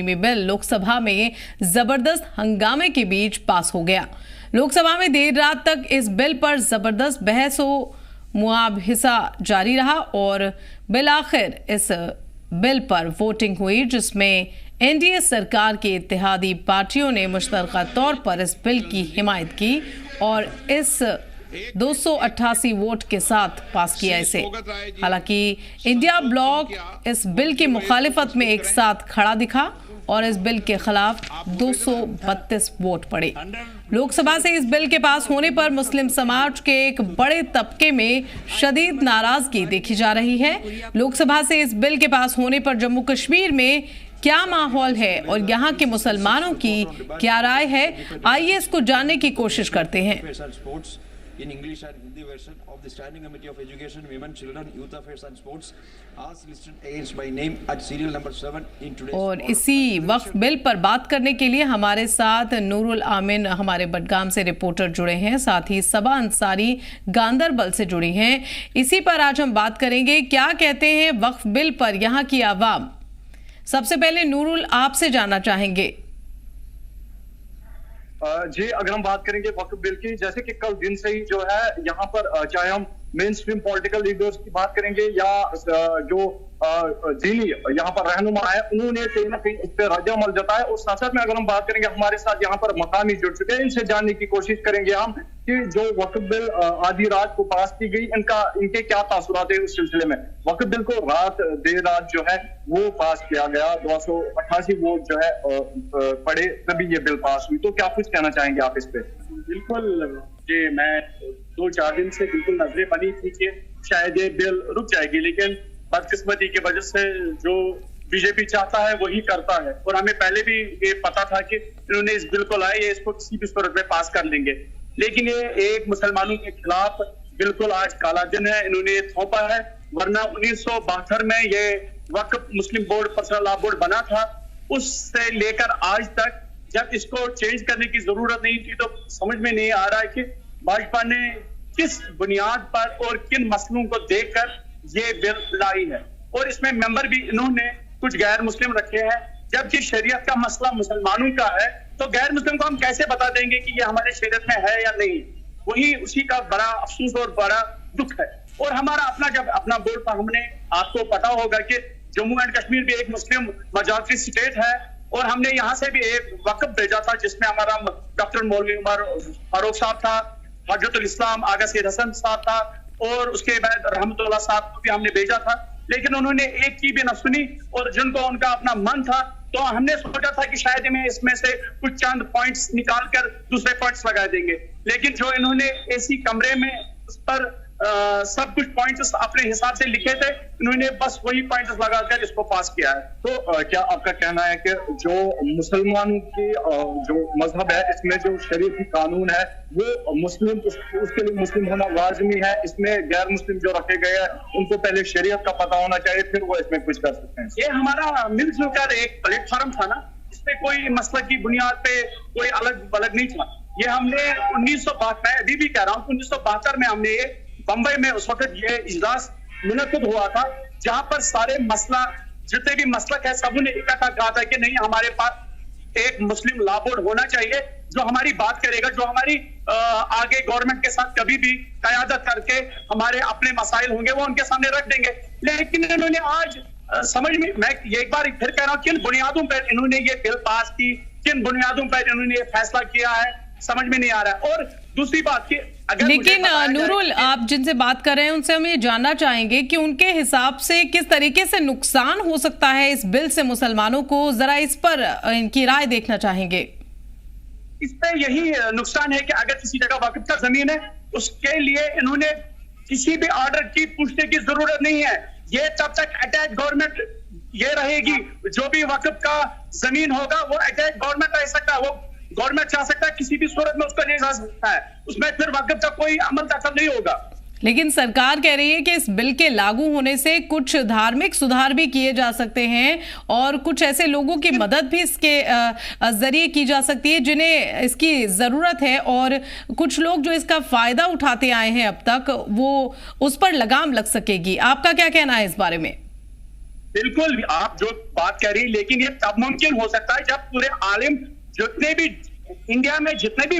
में बिल लोकसभा में जबरदस्त हंगामे के बीच पास हो गया। लोकसभा में देर रात तक इस बिल पर जबरदस्त बहस व मुआवजा जारी रहा और बिल आखिर इस बिल पर वोटिंग हुई, जिसमें एनडीए सरकार की इत्तेहादी पार्टियों ने मुश्तरका तौर पर इस बिल की हिमायत की और इस 288 वोट के साथ पास किया इसे। हालांकि इंडिया ब्लॉक इस बिल की मुखालिफत में एक साथ खड़ा दिखा और इस बिल के खिलाफ 232 वोट पड़े। लोकसभा से इस बिल के पास होने पर मुस्लिम समाज के एक बड़े तबके में शदीद नाराजगी देखी जा रही है। लोकसभा से इस बिल के पास होने पर जम्मू कश्मीर में क्या माहौल है और यहाँ के मुसलमानों की क्या राय है, आइए इसको जानने की कोशिश करते हैं। In English and Hindi version of the Standing Committee of Education, Women, Children, Youth Affairs and Sports, as listed against by name at serial number 7 in today's. और इसी वक्फ बिल पर बात करने के लिए हमारे साथ नूरुल आमिन हमारे बडगाम से रिपोर्टर जुड़े हैं, साथ ही सबा अंसारी गांदरबल से जुड़ी हैं। इसी पर आज हम बात करेंगे, क्या कहते हैं वक्फ बिल पर यहाँ की आवाम। सबसे पहले नूरुल आपसे जानना चाहेंगे। जी, अगर हम बात करेंगे वक्फ बिल की, जैसे कि कल दिन से ही जो है यहाँ पर चाहे हम मेन स्ट्रीम पॉलिटिकल लीडर्स की बात करेंगे या जो दीनी यहाँ पर रहनुमा है, उन्होंने कहीं ना कहीं इस पर रद्द-ए-अमल जताया। और साथ साथ में अगर हम बात करेंगे, हमारे साथ यहाँ पर मकामी जुड़ चुके हैं, इनसे जानने की कोशिश करेंगे हम कि जो वक्फ बिल आधी रात को पास की गई, इनके क्या तासुरात है उस सिलसिले में। वक्फ बिल को देर रात जो है वो पास किया गया, 288 वोट जो है पड़े, तभी ये बिल पास हुई। तो क्या कुछ कहना चाहेंगे आप इस पे? बिल्कुल जी, मैं 2-4 दिन से बिल्कुल नजरें बनी थी कि शायद ये बिल रुक जाएगी, लेकिन बदकिस्मती की वजह से जो बीजेपी चाहता है वही करता है। और हमें पहले भी ये पता था कि इन्होंने इस बिल को लाया, ये इसको किसी भी सूरत में पास कर लेंगे, लेकिन ये एक मुसलमानों के खिलाफ बिल्कुल आज काला दिन है, इन्होंने ये थोपा है। वरना 1972 में ये वक्फ मुस्लिम बोर्ड पर्सनल लॉ बोर्ड बना था, उससे लेकर आज तक जब इसको चेंज करने की जरूरत नहीं थी, तो समझ में नहीं आ रहा है कि भाजपा ने किस बुनियाद पर और किन मसलों को देखकर ये बिल लाई है। और इसमें मेंबर भी इन्होंने कुछ गैर मुस्लिम रखे हैं, जबकि शरीयत का मसला मुसलमानों का है, तो गैर मुस्लिम को हम कैसे बता देंगे कि ये हमारे शरीयत में है या नहीं। वही उसी का बड़ा अफसोस और बड़ा दुख है। और हमारा अपना बोर्ड था, हमने, आपको पता होगा कि जम्मू एंड कश्मीर भी एक मुस्लिम मेजॉरिटी स्टेट है, और हमने यहाँ से भी एक वक्फ भेजा था जिसमें हमारा डॉक्टर मौलवी उमर फारूक साहब था, हजरतुल इस्लाम आगा सैयद हसन साहब था, और उसके बाद रहमतुल्लाह साहब को भी हमने भेजा था, लेकिन उन्होंने एक की भी न सुनी। और जिनको उनका अपना मन था, तो हमने सोचा था कि शायद हमें इसमें से कुछ चंद पॉइंट्स निकाल कर दूसरे पॉइंट्स लगा देंगे, लेकिन जो इन्होंने एसी कमरे में उस पर सब कुछ पॉइंट्स अपने हिसाब से लिखे थे, इन्होंने बस वही पॉइंट्स लगाकर इसको पास किया है। तो क्या आपका कहना है कि जो मुसलमानों की जो मजहब है, इसमें जो शरीयती कानून है वो मुस्लिम, उसके लिए मुस्लिम होना लाजमी है, इसमें गैर मुस्लिम जो रखे गए हैं उनको पहले शरीयत का पता होना चाहिए, फिर वो इसमें कुछ कर सकते हैं? ये हमारा मिलजुल कर एक प्लेटफॉर्म था ना, इसमें कोई मसला की बुनियाद पे कोई अलग नहीं था। ये हमने 1972 में, अभी भी कह रहा हूँ, 1972 में हमने ये बंबई में उस वक्त ये इजलास मुनक्किद हुआ था, जहां पर सारे मसला जितने भी मसलक है सब ने इकट्ठा कहा था कि नहीं, हमारे पास एक मुस्लिम लॉ बोर्ड होना चाहिए जो हमारी बात करेगा, जो हमारी आगे गवर्नमेंट के साथ कभी भी कयादत करके हमारे अपने मसाइल होंगे वो उनके सामने रख देंगे। लेकिन इन्होंने आज समझ में, मैं ये एक बार फिर कह रहा हूँ, किन बुनियादों पर इन्होंने ये बिल पास की, किन बुनियादों पर इन्होंने ये फैसला किया है, समझ में नहीं आ रहा है। और दूसरी बात की, लेकिन नूरुल, आप जिनसे बात कर रहे हैं उनसे हम ये जानना चाहेंगे कि उनके हिसाब से किस तरीके से नुकसान हो सकता है इस बिल से मुसलमानों को, जरा इस पर इनकी राय देखना चाहेंगे। इस पे यही नुकसान है कि अगर किसी जगह वक्फ का जमीन है, उसके लिए इन्होंने किसी भी ऑर्डर की पूछने की जरूरत नहीं है। ये तब तक अटैच गवर्नमेंट ये रहेगी, जो भी वक्फ का जमीन होगा वो अटैच गवर्नमेंट रह सकता है, वो गवर्नमेंट चाह सकता है किसी भी सूरत में उसको ले जा सकता है, उसमें फिर वक्फ का कोई अमल दखल नहीं होगा। लेकिन सरकार कह रही है कि इस बिल के लागू होने से कुछ धार्मिक सुधार भी किए जा सकते हैं और कुछ ऐसे लोगों की मदद भी इसके जरिए की जा सकती है जिन्हें इसकी जरूरत है, और कुछ लोग जो इसका फायदा उठाते आए हैं अब तक, वो उस पर लगाम लग सकेगी। आपका क्या कहना है इस बारे में? बिल्कुल आप जो बात कर रही है, लेकिन ये तब मुमकिन हो सकता है जब पूरे आलिम, जितने भी इंडिया में जितने भी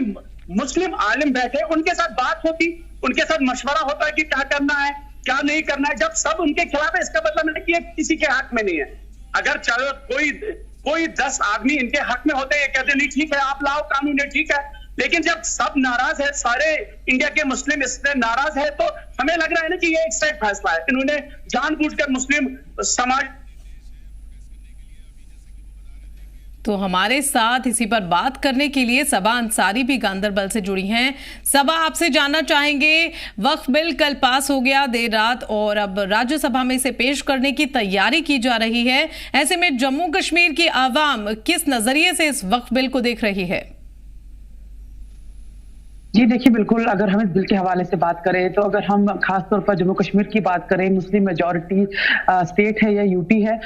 मुस्लिम आलिम बैठे उनके साथ बात होती, उनके साथ मशवरा होता है कि क्या करना है क्या नहीं करना है। जब सब उनके खिलाफ है, इसका मतलब नहीं कि ये किसी के हक में नहीं है। अगर चलो कोई 10 आदमी इनके हक में होते हैं, कहते नहीं ठीक है आप लाओ कानून है, ठीक है, लेकिन जब सब नाराज है, सारे इंडिया के मुस्लिम इससे नाराज है, तो हमें लग रहा है ना कि ये एक साइड फैसला है। इन्होंने जानबूझकर मुस्लिम समाज। तो हमारे साथ इसी पर बात करने के लिए सबा अंसारी भी गांदरबल से जुड़ी हैं। सबा, आपसे जानना चाहेंगे, वक्फ बिल कल पास हो गया देर रात और अब राज्यसभा में इसे पेश करने की तैयारी की जा रही है। ऐसे में जम्मू कश्मीर की आवाम किस नजरिए से इस वक्फ बिल को देख रही है? जी देखिए, बिल्कुल अगर हम इस बिल के हवाले से बात करें तो अगर हम खासतौर पर जम्मू कश्मीर की बात करें, मुस्लिम मेजॉरिटी स्टेट है या यूटी है,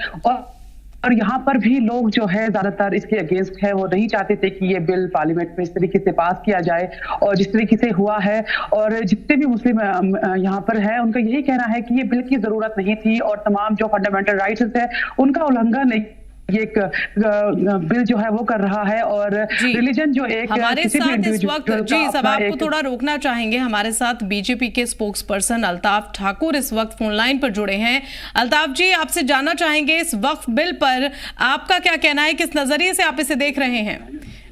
और यहाँ पर भी लोग जो है ज्यादातर इसके अगेंस्ट है। वो नहीं चाहते थे कि ये बिल पार्लियामेंट में इस तरीके से पास किया जाए, और जिस तरीके से हुआ है, और जितने भी मुस्लिम यहाँ पर है उनका यही कहना है कि ये बिल की जरूरत नहीं थी और तमाम जो फंडामेंटल राइट्स है उनका उल्लंघन ये एक बिल जो है वो कर रहा है। और रिलीजन जो एक हमारे साथ इस वक्त, जी सब आपको थोड़ा रोकना चाहेंगे, हमारे साथ बीजेपी के स्पोक्स पर्सन अल्ताफ ठाकुर इस वक्त फोन लाइन पर जुड़े हैं। अल्ताफ जी, आपसे जानना चाहेंगे इस वक्फ बिल पर आपका क्या कहना है, किस नजरिए से आप इसे देख रहे हैं?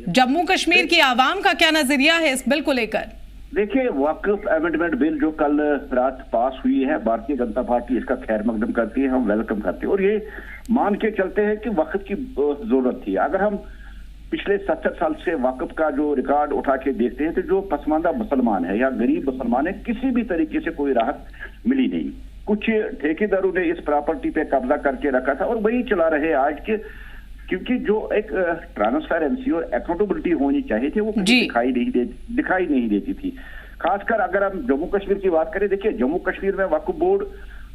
जम्मू कश्मीर की आवाम का क्या नजरिया है इस बिल को लेकर? देखिए, वक्फ अमेंडमेंट बिल जो कल रात पास हुई है, भारतीय जनता पार्टी इसका खैर मकदम करती है, हम वेलकम करते हैं और ये मान के चलते हैं कि वक्फ की जरूरत थी। अगर हम पिछले 70 साल से वक्फ का जो रिकॉर्ड उठा के देखते हैं तो जो पसमानदा मुसलमान है या गरीब मुसलमान है, किसी भी तरीके से कोई राहत मिली नहीं। कुछ ठेकेदारों ने इस प्रॉपर्टी पे कब्जा करके रखा था और वही चला रहे आज के, क्योंकि जो एक ट्रांसपेरेंसी और अकाउंटेबिलिटी होनी चाहिए थी वो दिखाई नहीं देती थी। खासकर अगर हम जम्मू कश्मीर की बात करें, देखिए जम्मू कश्मीर में वक्फ बोर्ड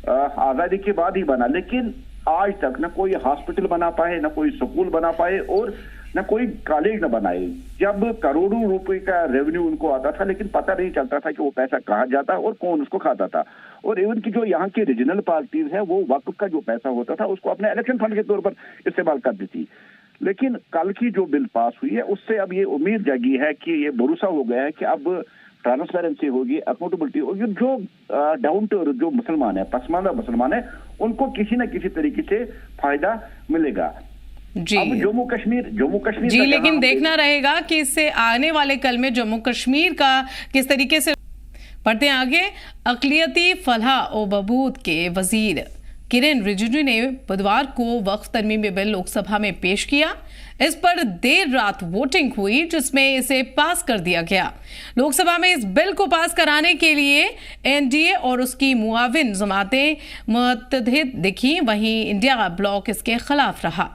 आजादी के बाद ही बना, लेकिन आज तक न कोई हॉस्पिटल बना पाए, न कोई स्कूल बना पाए और न कोई कॉलेज न बनाए। जब करोड़ों रुपए का रेवेन्यू उनको आता था, लेकिन पता नहीं चलता था कि वो पैसा कहाँ जाता और कौन उसको खाता था। और इवन की जो यहाँ की रीजनल पार्टीज है वो वक्फ का जो पैसा होता था उसको अपने इलेक्शन फंड के तौर पर इस्तेमाल करती थी। लेकिन कल की जो बिल पास हुई है उससे अब ये उम्मीद जगी है कि ये भरोसा हो गया है कि अब ट्रांसपेरेंसी होगी, अकाउंटेबिलिटी होगी। जो डाउन टू जो मुसलमान है, पसमानदा मुसलमान है, उनको किसी न किसी तरीके से फायदा मिलेगा। जी अब जम्मू कश्मीर जी, लेकिन देखना रहेगा कि इससे आने वाले कल में जम्मू कश्मीर का किस तरीके से। बढ़ते हैं आगे। अक़लियती फलाह और बहबूद के वजीर किरेन रिजिजू ने बुधवार को वक्फ तरमीमी बिल लोकसभा में पेश किया। इस पर देर रात वोटिंग हुई जिसमें इसे पास कर दिया गया। लोकसभा में इस बिल को पास कराने के लिए एनडीए और उसकी मुआविन जमातें मुतहद दिखी, वहीं इंडिया ब्लॉक इसके खिलाफ रहा।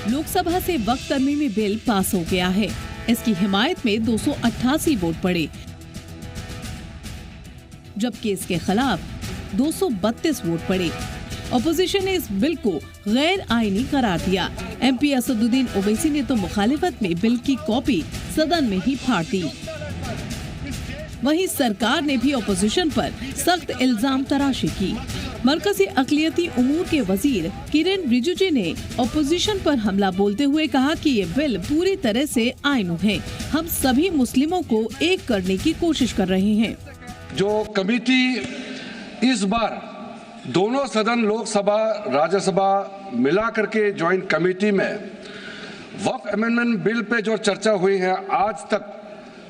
लोकसभा से वक्फ तरमीमी बिल पास हो गया है। इसकी हिमायत में 288 वोट पड़े, जबकि इसके खिलाफ 232 वोट पड़े। अपोजिशन ने इस बिल को गैर आईनी करार दिया। एमपी असदुद्दीन ओवैसी ने तो मुखालिफत में बिल की कॉपी सदन में ही फाड़ दी। वहीं सरकार ने भी अपोजिशन पर सख्त इल्जाम तराशी की। मरकजी अक़लियती उमूर के वजीर किरेन रिजिजू ने अपोजिशन पर हमला बोलते हुए कहा कि ये बिल पूरी तरह से आइनू है। हम सभी मुस्लिमों को एक करने की कोशिश कर रहे हैं। जो कमेटी इस बार दोनों सदन लोकसभा राज्यसभा मिला करके ज्वाइंट कमेटी में वक्फ अमेंडमेंट बिल पे जो चर्चा हुई है, आज तक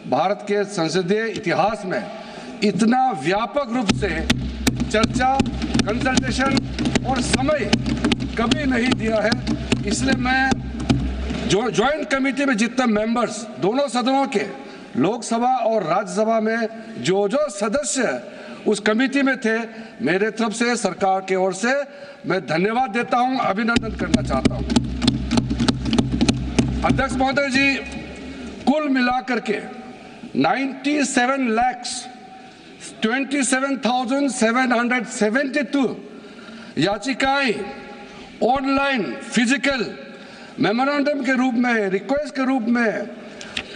भारत के संसदीय इतिहास में इतना व्यापक रूप से चर्चा, कंसल्टेशन और समय कभी नहीं दिया है। इसलिए मैं जो ज्वाइंट कमेटी में जितने मेंबर्स दोनों सदनों के लोकसभा और राज्यसभा में जो सदस्य उस कमेटी में थे, मेरे तरफ से सरकार की ओर से मैं धन्यवाद देता हूं, अभिनंदन करना चाहता हूं। अध्यक्ष महोदय जी, कुल मिलाकर के 97 लाख 27,772 याचिकाएं ऑनलाइन, फिजिकल, मेमोरेंडम के रूप में, रिक्वेस्ट के रूप में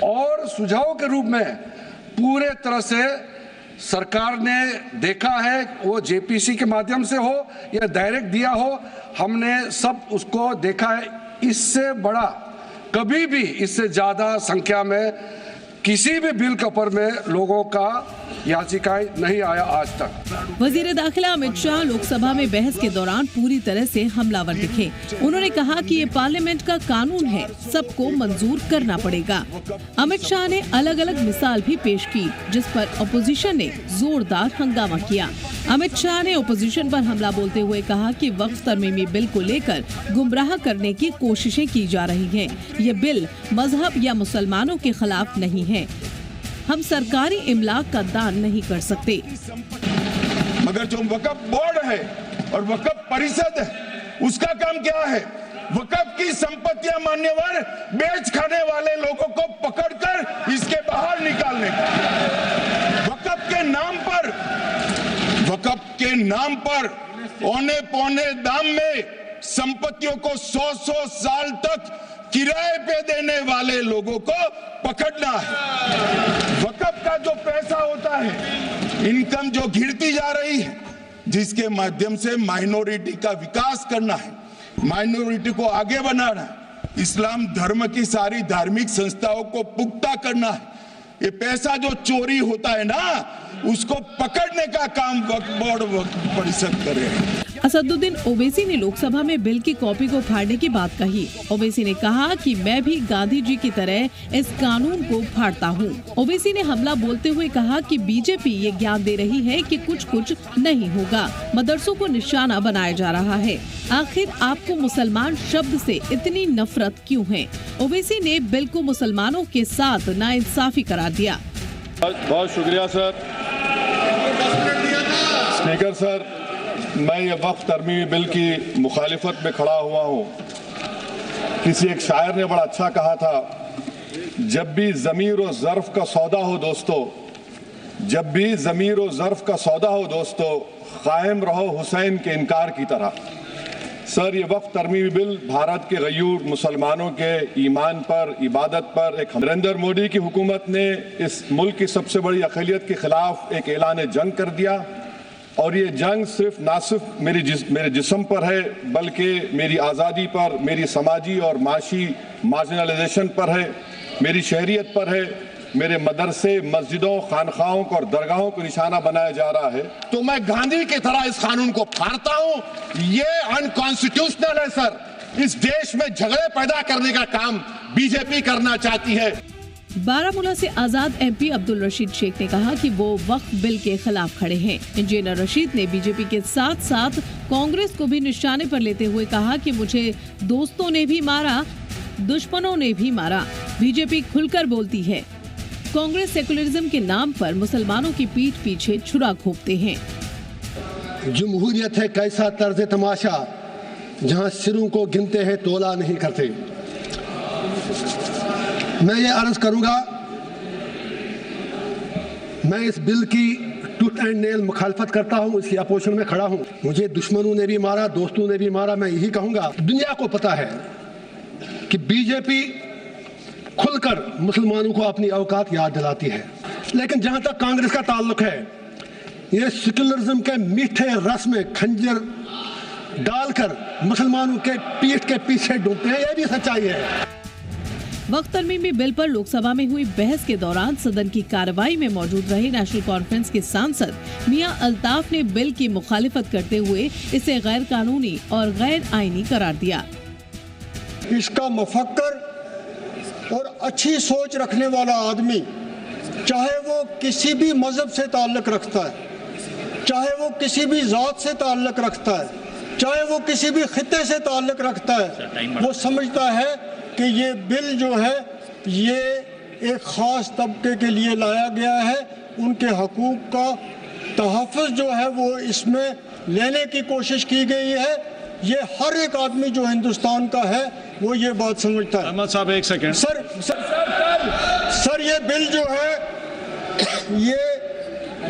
और सुझाव के रूप में पूरे तरह से सरकार ने देखा है, वो जेपीसी के माध्यम से हो या डायरेक्ट दिया हो, हमने सब उसको देखा है। इससे बड़ा कभी भी, इससे ज्यादा संख्या में किसी भी बिल कपर में लोगों का याचिकाएं नहीं आया आज तक। वजीर दाखिला अमित शाह लोकसभा में बहस के दौरान पूरी तरह से हमलावर दिखे। उन्होंने कहा कि ये पार्लियामेंट का कानून है, सबको मंजूर करना पड़ेगा। अमित शाह ने अलग अलग मिसाल भी पेश की, जिस पर अपोजिशन ने जोरदार हंगामा किया। अमित शाह ने अपोजिशन पर हमला बोलते हुए कहा कि वक्फ तरमीमी बिल को लेकर गुमराह करने की कोशिशें की जा रही हैं। ये बिल मजहब या मुसलमानों के खिलाफ नहीं है। हम सरकारी इमलाक का दान नहीं कर सकते। मगर जो वक्फ बोर्ड है और वक्फ परिषद है, उसका काम क्या है? वक्फ की संपत्तियां मान्यवर बेच खाने वाले लोगों को पकड़कर इसके बाहर निकालने का। वक्फ के नाम पर औने पौने दाम में संपत्तियों को 100 साल तक किराए पे देने वाले लोगों को पकड़ना है। वक्फ का जो पैसा होता है, इनकम जो गिरती जा रही है, जिसके माध्यम से माइनॉरिटी का विकास करना है, माइनॉरिटी को आगे बढ़ाना है, इस्लाम धर्म की सारी धार्मिक संस्थाओं को पुख्ता करना है। ये पैसा जो चोरी होता है ना, उसको पकड़ने का काम वक्फ बोर्ड, वक्फ परिषद कर रहे हैं। असदुद्दीन ओवैसी ने लोकसभा में बिल की कॉपी को फाड़ने की बात कही। ओवैसी ने कहा कि मैं भी गांधी जी की तरह इस कानून को फाड़ता हूं। ओवैसी ने हमला बोलते हुए कहा कि बीजेपी ये ज्ञान दे रही है कि कुछ नहीं होगा, मदरसों को निशाना बनाया जा रहा है। आखिर आपको मुसलमान शब्द से इतनी नफरत क्यों है? ओवैसी ने बिल को मुसलमानों के साथ नाइंसाफी करार दिया। बहुत शुक्रिया सर। स्पीकर सर, मैं ये वक्फ तरमीमी बिल की मुखालिफत में खड़ा हुआ हूँ। किसी एक शायर ने बड़ा अच्छा कहा था, जब भी ज़मीर और ज़र्फ़ का सौदा हो दोस्तों, जब भी ज़मीर और ज़र्फ़ का सौदा हो दोस्तों, कायम रहो हुसैन के इनकार की तरह। सर, ये वक्फ तरमीमी बिल भारत के गयूर मुसलमानों के ईमान पर, इबादत पर एक नरेंद्र मोदी की हुकूमत ने इस मुल्क की सबसे बड़ी अक़लियत के खिलाफ एक ऐलान जंग कर दिया। और ये जंग ना सिर्फ मेरे जिस्म पर है, बल्कि मेरी आज़ादी पर, मेरी समाजी और माशी मार्जिनलाइजेशन पर है, मेरी शहरियत पर है, मेरे मदरसे, मस्जिदों, खानखाहों और दरगाहों को निशाना बनाया जा रहा है। तो मैं गांधी की तरह इस कानून को फाड़ता हूं। ये अनकॉन्स्टिट्यूशनल है सर। इस देश में झगड़े पैदा करने का काम बीजेपी करना चाहती है। बारामूला से आजाद एमपी अब्दुल रशीद शेख ने कहा कि वो वक्फ बिल के खिलाफ खड़े हैं। इंजीनियर रशीद ने बीजेपी के साथ साथ कांग्रेस को भी निशाने पर लेते हुए कहा कि मुझे दोस्तों ने भी मारा, दुश्मनों ने भी मारा। बीजेपी खुलकर बोलती है। कांग्रेस सेकुलरिज्म के नाम पर मुसलमानों की पीठ पीछे छुरा घोंपते हैं। जमहूरियत है कैसा तर्ज तमाशा, जहां सिरों को गिनते हैं तोला नहीं करते। मैं ये अर्ज करूंगा, मैं इस बिल की टूथ एंड नेल मुखालफत करता हूं, इसकी अपोजिशन में खड़ा हूं। मुझे दुश्मनों ने भी मारा, दोस्तों ने भी मारा। मैं यही कहूंगा, दुनिया को पता है कि बीजेपी खुलकर मुसलमानों को अपनी औकात याद दिलाती है। लेकिन जहां तक कांग्रेस का ताल्लुक है, ये सेकुलरिज्म के मीठे रस में खंजर डालकर मुसलमानों के पीठ के पीछे डूबते हैं। यह भी सच्चाई है। वक्फ तरमीमी बिल पर लोकसभा में हुई बहस के दौरान सदन की कार्रवाई में मौजूद रहे नेशनल कॉन्फ्रेंस के सांसद मियां अल्ताफ ने बिल की मुखालिफत करते हुए इसे गैर कानूनी और गैर आईनी करार दिया। इसका मुफक्कर और अच्छी सोच रखने वाला आदमी, चाहे वो किसी भी मजहब से ताल्लुक रखता है, चाहे वो किसी भी जात से ताल्लुक रखता है, चाहे वो किसी भी खित्ते से ताल्लुक रखता है, वो समझता है कि ये बिल जो है ये एक ख़ास तबके के लिए लाया गया है। उनके हकूक़ का तहफ़्फ़ुज़ जो है वो इसमें लेने की कोशिश की गई है। ये हर एक आदमी जो हिंदुस्तान का है वो ये बात समझता है। अहमद साहब एक सेकंड। सर ये बिल जो है ये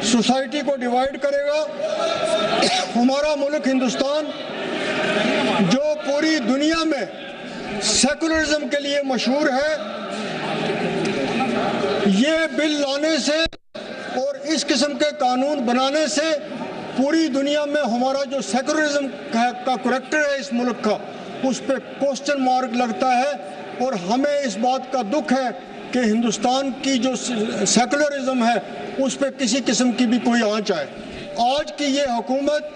सोसाइटी को डिवाइड करेगा। हमारा मुल्क हिंदुस्तान जो पूरी दुनिया में सेकुलरिज्म के लिए मशहूर है, ये बिल लाने से और इस किस्म के कानून बनाने से पूरी दुनिया में हमारा जो सेकुलरिज्म का करैक्टर है इस मुल्क का, उस पर क्वेश्चन मार्क लगता है। और हमें इस बात का दुख है कि हिंदुस्तान की जो सेकुलरिज्म है उस पर किसी किस्म की भी कोई आंच आए। आज की ये हुकूमत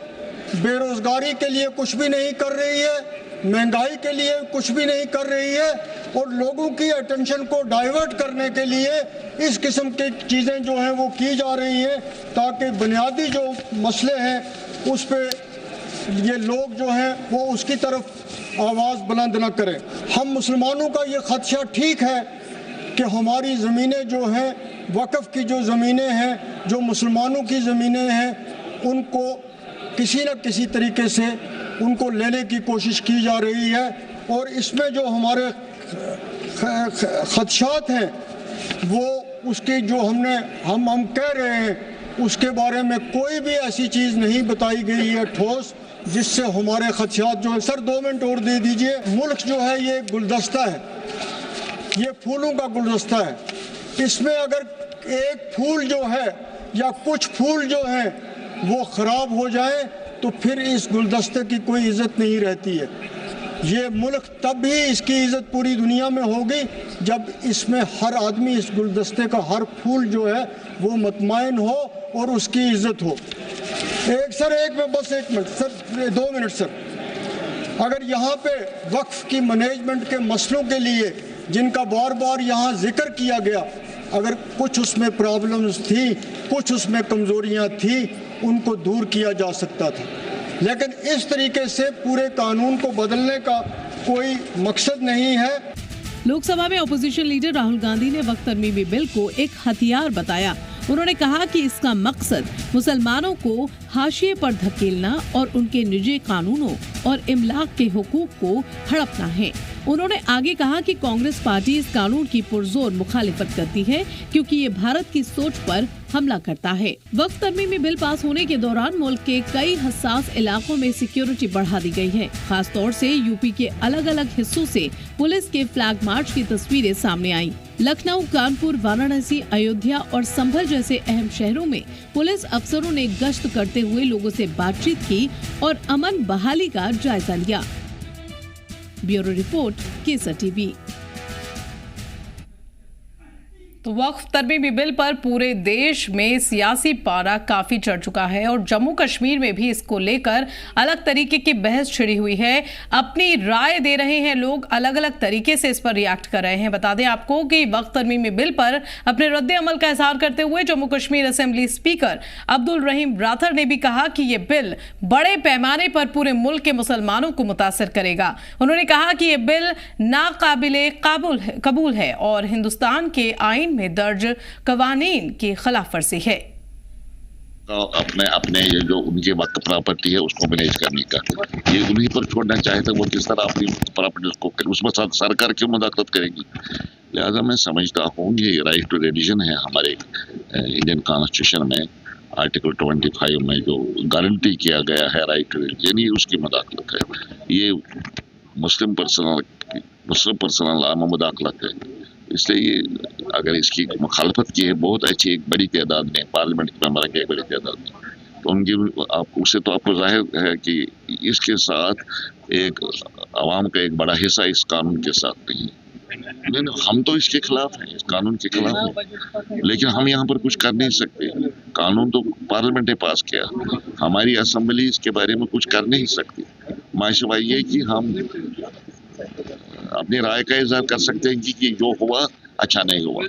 बेरोजगारी के लिए कुछ भी नहीं कर रही है, महंगाई के लिए कुछ भी नहीं कर रही है, और लोगों की अटेंशन को डाइवर्ट करने के लिए इस किस्म की चीज़ें जो हैं वो की जा रही हैं, ताकि बुनियादी जो मसले हैं उस पर ये लोग जो हैं वो उसकी तरफ आवाज़ बुलंद न करें। हम मुसलमानों का ये खदशा ठीक है कि हमारी ज़मीनें जो हैं, वक़्फ़ की जो ज़मीनें हैं, जो मुसलमानों की ज़मीनें हैं, उनको किसी न किसी तरीके से उनको लेने की कोशिश की जा रही है। और इसमें जो हमारे खदशात हैं वो उसकी जो हम कह रहे हैं उसके बारे में कोई भी ऐसी चीज़ नहीं बताई गई है ठोस, जिससे हमारे खदशात जो है। सर 2 मिनट और दे दीजिए। मुल्क जो है ये गुलदस्ता है, ये फूलों का गुलदस्ता है। इसमें अगर एक फूल जो है या कुछ फूल जो हैं वो ख़राब हो जाए तो फिर इस गुलदस्ते की कोई इज़्ज़त नहीं रहती है। ये मुल्क तब भी इसकी इज़्ज़त पूरी दुनिया में होगी जब इसमें हर आदमी, इस गुलदस्ते का हर फूल जो है वो मुतमईन हो और उसकी इज़्ज़त हो। एक मिनट सर, 2 मिनट सर। अगर यहाँ पे वक्फ की मैनेजमेंट के मसलों के लिए जिनका बार बार यहाँ जिक्र किया गया, अगर कुछ उसमें प्रॉब्लम्स थी, कुछ उसमें कमज़ोरियाँ थी, उनको दूर किया जा सकता था। लेकिन इस तरीके से पूरे कानून को बदलने का कोई मकसद नहीं है। लोकसभा में अपोजिशन लीडर राहुल गांधी ने वक्फ तरमीमी बिल को एक हथियार बताया। उन्होंने कहा कि इसका मकसद मुसलमानों को हाशिए पर धकेलना और उनके निजी कानूनों और इमलाक के हुकूक को हड़पना है। उन्होंने आगे कहा कि कांग्रेस पार्टी इस कानून की पुरजोर मुखालिफत करती है क्योंकि ये भारत की सोच पर हमला करता है। वक्फ तरमीमी बिल पास होने के दौरान मुल्क के कई हसास इलाकों में सिक्योरिटी बढ़ा दी गई है। खास तौर से यूपी के अलग अलग हिस्सों से पुलिस के फ्लैग मार्च की तस्वीरें सामने आईं। लखनऊ, कानपुर, वाराणसी, अयोध्या और संभल जैसे अहम शहरों में पुलिस अफसरों ने गश्त करते हुए लोगों से बातचीत की और अमन बहाली का जायजा लिया। ब्यूरो रिपोर्ट, केसर टीवी। तो वक्फ तरमीमी बिल पर पूरे देश में सियासी पारा काफी चढ़ चुका है और जम्मू कश्मीर में भी इसको लेकर अलग तरीके की बहस छिड़ी हुई है। अपनी राय दे रहे हैं लोग, अलग अलग तरीके से इस पर रिएक्ट कर रहे हैं। बता दें आपको कि वक्फ तरमीमी बिल पर अपने रद्द अमल का इजहार करते हुए जम्मू कश्मीर असेंबली स्पीकर अब्दुल रहीम राथर ने भी कहा कि ये बिल बड़े पैमाने पर पूरे मुल्क के मुसलमानों को मुतासर करेगा। उन्होंने कहा कि ये बिल नाकाबिले कबूल है और हिंदुस्तान के आईन में दर्ज कवानीन की खिलाफ वर्जी है। अपने ये जो उनकी वक्त प्रॉपर्टी है उसको मैनेज करने का, ये उन्हीं पर छोड़ना चाहे तो वो किस तरह अपनी प्रॉपर्टी को उसमें सरकार क्यों मुदाखलत करेगी। लिहाजा मैं समझता हूँ ये राइट टू रिलीजन है हमारे इंडियन कॉन्स्टिट्यूशन में आर्टिकल 25 में जो गारंटी किया गया है राइट टू रिलीजन, ये उसकी मुदाखलत है। ये मुस्लिम पर्सनल लॉ में मुदाखलत है। इसलिए ये अगर इसकी मुखालफत की है बहुत अच्छी एक बड़ी तादाद में, पार्लियामेंट के मेंबर की एक बड़ी तादाद में, तो उनकी उससे तो आपको जाहिर है कि इसके साथ एक आवाम का एक बड़ा हिस्सा इस कानून के साथ नहीं है। हम तो इसके खिलाफ हैं, इस कानून के खिलाफ हैं, लेकिन हम यहाँ पर कुछ कर नहीं सकते। कानून तो पार्लियामेंट ने पास किया, हमारी असेंबली इसके बारे में कुछ कर नहीं सकती। माशवा ये कि हम अपनी राय का इजहार कर सकते हैं कि जो हुआ अच्छा नहीं हुआ।